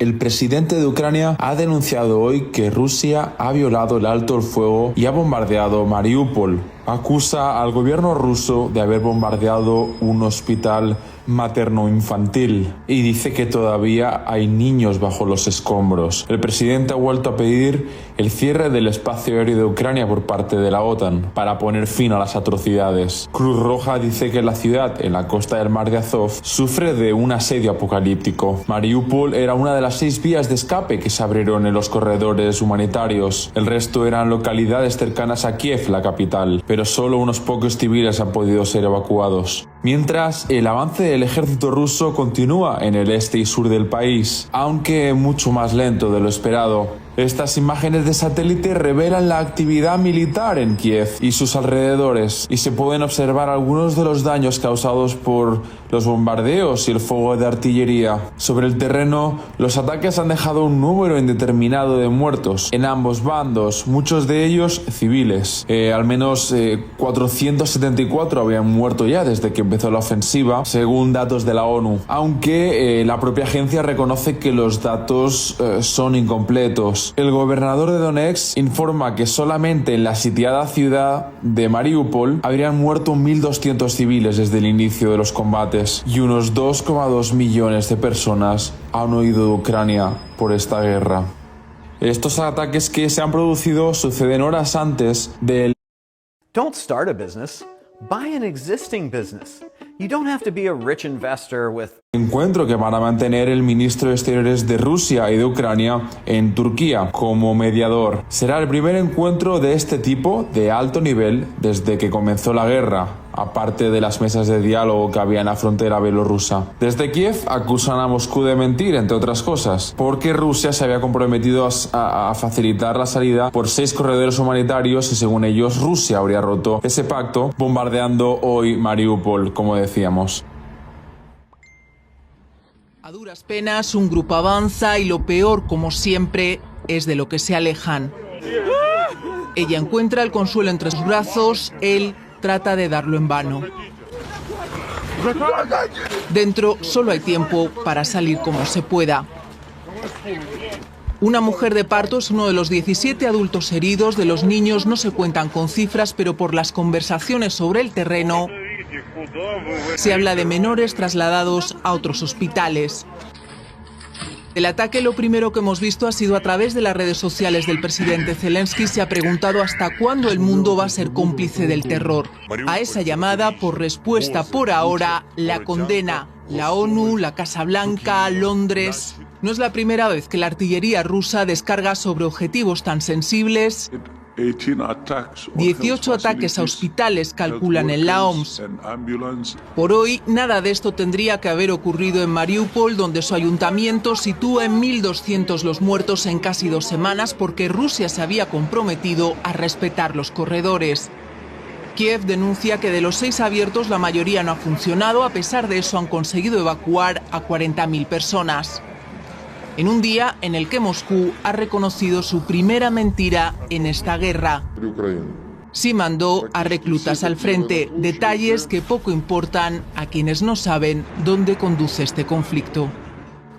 El presidente de Ucrania ha denunciado hoy que Rusia ha violado el alto el fuego y ha bombardeado Mariupol. Acusa al gobierno ruso de haber bombardeado un hospital materno-infantil y dice que todavía hay niños bajo los escombros. El presidente ha vuelto a pedir el cierre del espacio aéreo de Ucrania por parte de la OTAN para poner fin a las atrocidades. Cruz Roja dice que la ciudad en la costa del mar de Azov sufre de un asedio apocalíptico. Mariupol era una de las 6 vías de escape que se abrieron en los corredores humanitarios. El resto eran localidades cercanas a Kiev, la capital, pero solo unos pocos civiles han podido ser evacuados. Mientras, el avance del ejército ruso continúa en el este y sur del país, aunque mucho más lento de lo esperado. Estas imágenes de satélite revelan la actividad militar en Kiev y sus alrededores, y se pueden observar algunos de los daños causados por los bombardeos y el fuego de artillería. Sobre el terreno, los ataques han dejado un número indeterminado de muertos en ambos bandos, muchos de ellos civiles. Al menos 474 habían muerto ya desde que empezó la ofensiva, según datos de la ONU, aunque la propia agencia reconoce que los datos son incompletos. El gobernador de Donetsk informa que solamente en la sitiada ciudad de Mariupol habrían muerto 1.200 civiles desde el inicio de los combates y unos 2,2 millones de personas han huido de Ucrania por esta guerra. Estos ataques que se han producido suceden horas antes del Don't start a business, buy an existing business. You don't have to be a rich investor with encuentro que van a mantener el ministro de Exteriores de Rusia y de Ucrania en Turquía como mediador. Será el primer encuentro de este tipo de alto nivel desde que comenzó la guerra, aparte de las mesas de diálogo que había en la frontera bielorrusa. Desde Kiev acusan a Moscú de mentir, entre otras cosas, porque Rusia se había comprometido a facilitar la salida por 6 corredores humanitarios y según ellos Rusia habría roto ese pacto bombardeando hoy Mariupol, como decíamos. A duras penas, un grupo avanza y lo peor, como siempre, es de lo que se alejan. Ella encuentra el consuelo entre sus brazos, él trata de darlo en vano. Dentro solo hay tiempo para salir como se pueda. Una mujer de parto es uno de los 17 adultos heridos. De los niños no se cuentan con cifras, pero por las conversaciones sobre el terreno se habla de menores trasladados a otros hospitales. El ataque, lo primero que hemos visto ha sido a través de las redes sociales del presidente Zelensky. Se ha preguntado hasta cuándo el mundo va a ser cómplice del terror. A esa llamada, por respuesta por ahora, la condena la ONU, la Casa Blanca, Londres. No es la primera vez que la artillería rusa descarga sobre objetivos tan sensibles. 18 ataques a hospitales, calculan en la OMS. Por hoy, nada de esto tendría que haber ocurrido en Mariupol, donde su ayuntamiento sitúa en 1.200 los muertos en casi 2 semanas, porque Rusia se había comprometido a respetar los corredores. Kiev denuncia que de los 6 abiertos la mayoría no ha funcionado. A pesar de eso han conseguido evacuar a 40.000 personas. En un día en el que Moscú ha reconocido su primera mentira en esta guerra. Sí mandó a reclutas al frente, detalles que poco importan a quienes no saben dónde conduce este conflicto.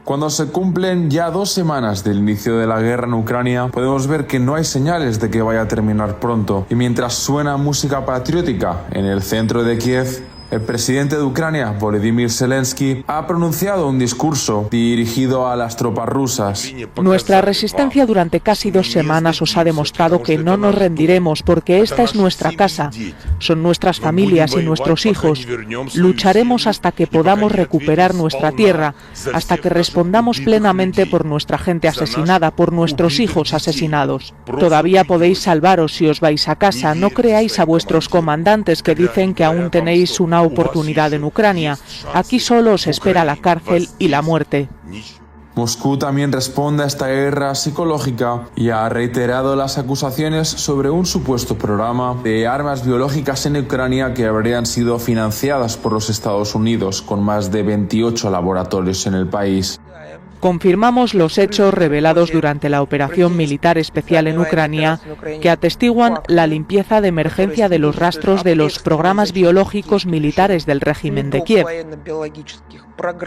Cuando se cumplen ya 2 semanas del inicio de la guerra en Ucrania, podemos ver que no hay señales de que vaya a terminar pronto. Y mientras suena música patriótica en el centro de Kiev, el presidente de Ucrania, Volodymyr Zelensky, ha pronunciado un discurso dirigido a las tropas rusas. Nuestra resistencia durante casi 2 semanas os ha demostrado que no nos rendiremos, porque esta es nuestra casa, son nuestras familias y nuestros hijos. Lucharemos hasta que podamos recuperar nuestra tierra, hasta que respondamos plenamente por nuestra gente asesinada, por nuestros hijos asesinados. Todavía podéis salvaros si os vais a casa. No creáis a vuestros comandantes que dicen que aún tenéis una oportunidad en Ucrania. Aquí solo os espera la cárcel y la muerte. Moscú también responde a esta guerra psicológica y ha reiterado las acusaciones sobre un supuesto programa de armas biológicas en Ucrania que habrían sido financiadas por los Estados Unidos, con más de 28 laboratorios en el país. Confirmamos los hechos revelados durante la operación militar especial en Ucrania, que atestiguan la limpieza de emergencia de los rastros de los programas biológicos militares del régimen de Kiev.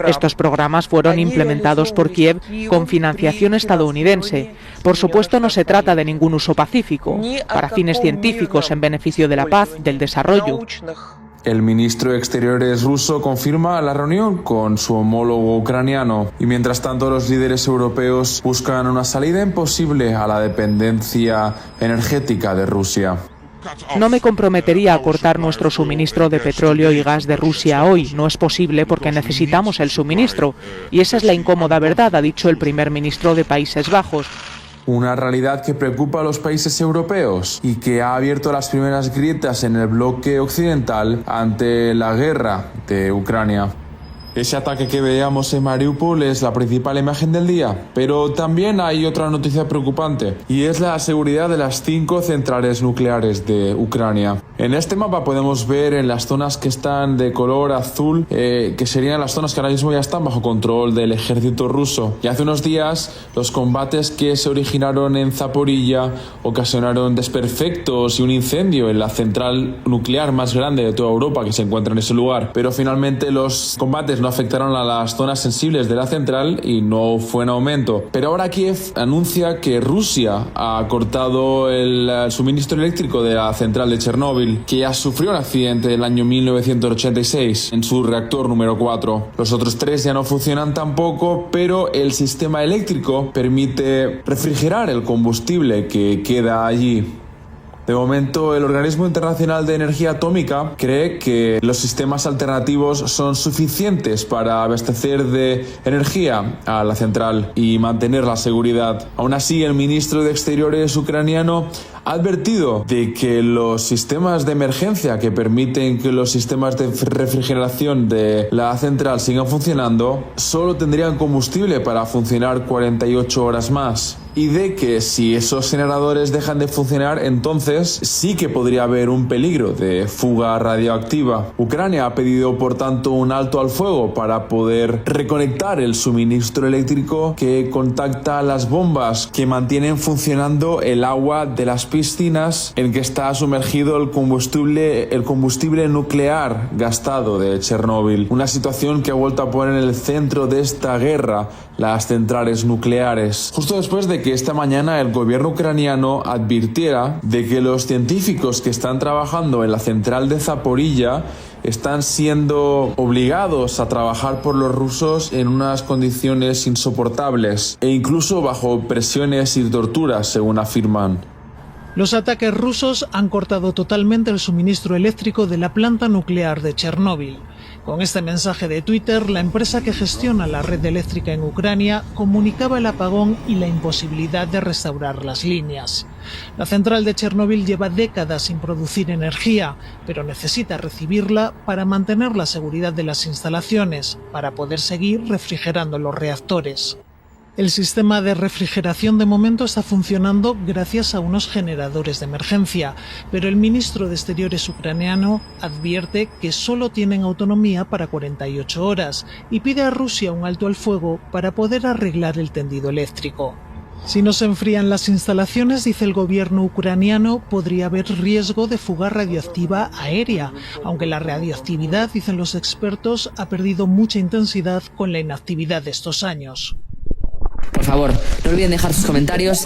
Estos programas fueron implementados por Kiev con financiación estadounidense. Por supuesto, no se trata de ningún uso pacífico, para fines científicos en beneficio de la paz y del desarrollo. El ministro de Exteriores ruso confirma la reunión con su homólogo ucraniano y mientras tanto los líderes europeos buscan una salida imposible a la dependencia energética de Rusia. No me comprometería a cortar nuestro suministro de petróleo y gas de Rusia hoy. No es posible porque necesitamos el suministro. Y esa es la incómoda verdad, ha dicho el primer ministro de Países Bajos. Una realidad que preocupa a los países europeos y que ha abierto las primeras grietas en el bloque occidental ante la guerra de Ucrania. Ese ataque que veíamos en Mariupol es la principal imagen del día, pero también hay otra noticia preocupante y es la seguridad de las 5 centrales nucleares de Ucrania. En este mapa podemos ver en las zonas que están de color azul, que serían las zonas que ahora mismo ya están bajo control del ejército ruso. Y hace unos días los combates que se originaron en Zaporilla ocasionaron desperfectos y un incendio en la central nuclear más grande de toda Europa que se encuentra en ese lugar. Pero finalmente los combates no afectaron a las zonas sensibles de la central y no fue en aumento. Pero ahora Kiev anuncia que Rusia ha cortado el suministro eléctrico de la central de Chernóbil, que ya sufrió un accidente en el año 1986 en su reactor número 4. Los otros 3 ya no funcionan tampoco, pero el sistema eléctrico permite refrigerar el combustible que queda allí. De momento, el Organismo Internacional de Energía Atómica cree que los sistemas alternativos son suficientes para abastecer de energía a la central y mantener la seguridad. Aún así, el ministro de Exteriores ucraniano ha advertido de que los sistemas de emergencia que permiten que los sistemas de refrigeración de la central sigan funcionando solo tendrían combustible para funcionar 48 horas más. Y de que si esos generadores dejan de funcionar, entonces sí que podría haber un peligro de fuga radioactiva. Ucrania ha pedido, por tanto, un alto al fuego para poder reconectar el suministro eléctrico que contacta las bombas que mantienen funcionando el agua de las piscinas en que está sumergido el combustible nuclear gastado de Chernóbil. Una situación que ha vuelto a poner en el centro de esta guerra las centrales nucleares. Justo después de que esta mañana el gobierno ucraniano advirtiera de que los científicos que están trabajando en la central de Zaporilla están siendo obligados a trabajar por los rusos en unas condiciones insoportables e incluso bajo presiones y torturas, según afirman. Los ataques rusos han cortado totalmente el suministro eléctrico de la planta nuclear de Chernóbil. Con este mensaje de Twitter, la empresa que gestiona la red eléctrica en Ucrania comunicaba el apagón y la imposibilidad de restaurar las líneas. La central de Chernóbil lleva décadas sin producir energía, pero necesita recibirla para mantener la seguridad de las instalaciones, para poder seguir refrigerando los reactores. El sistema de refrigeración de momento está funcionando gracias a unos generadores de emergencia, pero el ministro de Exteriores ucraniano advierte que solo tienen autonomía para 48 horas y pide a Rusia un alto al fuego para poder arreglar el tendido eléctrico. Si no se enfrían las instalaciones, dice el gobierno ucraniano, podría haber riesgo de fuga radioactiva aérea, aunque la radioactividad, dicen los expertos, ha perdido mucha intensidad con la inactividad de estos años. Por favor, no olviden dejar sus comentarios